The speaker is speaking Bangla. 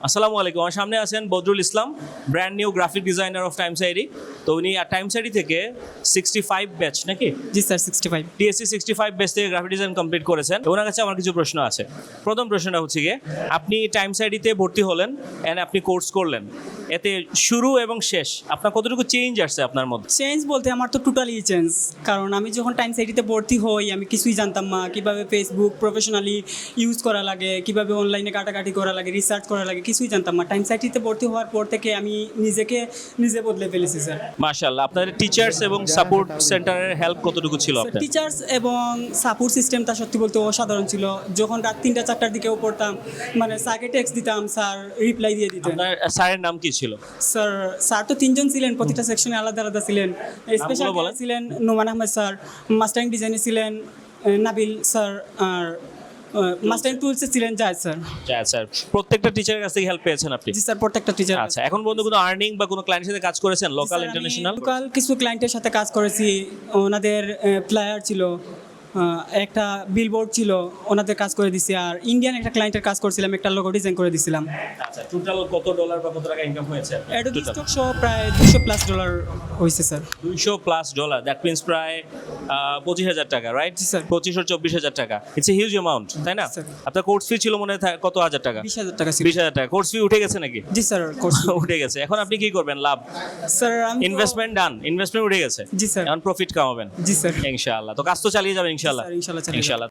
আসসালামু আলাইকুম। আমার সামনে আছেন Badrul Islam, brand new graphic designer of Times ID. তো উনি টাইমস আইডি থেকে 65 ব্যাচ নাকি জি স্যার 65। টিএসসি 65 ব্যাচ থেকে গ্রাফিক ডিজাইন কমপ্লিট করেছেন। ওনার কাছে আমার কিছু প্রশ্ন আছে। প্রথম প্রশ্নটা হচ্ছে গিয়ে, আপনি টাইমস আইডিতে ভর্তি হলেন এন্ড আপনি কোর্স করলেন, এতে শুরু এবং শেষ আপনার কতটুকু চেঞ্জ আসছে আপনার মধ্যে? চেঞ্জ বলতে আমার তো টোটালি চেঞ্জ, কারণ আমি যখন টাইমস আইডিতে ভর্তি হই আমি কিছুই জানতাম না কীভাবে ফেসবুক প্রফেশনালি ইউজ করা লাগে, কীভাবে অনলাইনে কাটাকাটি করা লাগে, রিসার্চ করা লাগে, কিছুই জানতাম না। টাইমস আইডিতে ভর্তি হওয়ার পর থেকে আমি নিজে বদলে ফেলেছি স্যার। মাশাআল্লাহ। আপনাদের টিচার্স এবং সাপোর্ট সেন্টারের হেল্প কতটুকু ছিল আপনার? টিচার্স এবং সাপোর্ট সিস্টেমটা সত্যি বলতে অসাধারণ ছিল। যখন রাত 3টা-4টার দিকেও পড়তাম, মানে স্যারকে টেক্সট দিতাম, স্যার রিপ্লাই দিয়ে দিতেন। আপনার স্যারের নাম কি ছিল? স্যার তো 3জন ছিলেন, প্রতিটা সেকশনে আলাদা আলাদা ছিলেন। স্পেশাল বলেন। ছিলেন নোমান আহমেদ স্যার, মাস্টারিং ডিজাইনে ছিলেন নাবিল স্যার, আর মাস্টারিং টুলসে ছিলেন জায়েদ স্যার। স্যার, প্রত্যেকটা টিচারের কাছ থেকে হেল্প পেয়েছেন আপনি? জি স্যার, প্রত্যেকটা টিচার। আচ্ছা, এখন পর্যন্ত কোনো আর্নিং বা কোনো ক্লায়েন্টের সাথে কাজ করেছেন, লোকাল ইন্টারন্যাশনাল? লোকাল কিছু ক্লায়েন্টের সাথে কাজ করেছি। ওনাদের প্লেয়ার ছিল, একটা বিলবোর্ড ছিল, ওনাদের কাজ করে দিছি। আর ইন্ডিয়ান একটা ক্লায়েন্টের কাজ করছিলাম, একটা লোগো ডিজাইন করে দিছিলাম। আচ্ছা, টোটাল কত ডলার বা কত টাকা ইনকাম হয়েছে? অ্যাডোবি স্টক সহ প্রায় $200+ হয়েছে স্যার। $200+, দ্যাট মিনস প্রায় 25,000 টাকা, রাইট? জি, স্যার। 25-24,000 টাকা। ইটস এ হিউজ অ্যামাউন্ট, তাই না? স্যার। আপনার কোর্স ফি ছিল মনে হয় কত হাজার টাকা? 20,000 টাকা ছিল। 20,000 টাকা। কোর্স ফি উঠে গেছে নাকি? জি স্যার, কোর্স উঠে গেছে। এখন আপনি কি করবেন? লাভ? স্যার আমি ইনভেস্টমেন্ট ডান, ইনভেস্টমেন্ট উঠে গেছে। জি স্যার। এখন প্রফিট কামাবেন জি স্যার। ইনশাআল্লাহ। তো কাজ তো চালিয়ে যাবেন ইনশাআল্লাহ। স্যার, ইনশাআল্লাহ চালিয়ে যাবো। ইনশাআল্লাহ।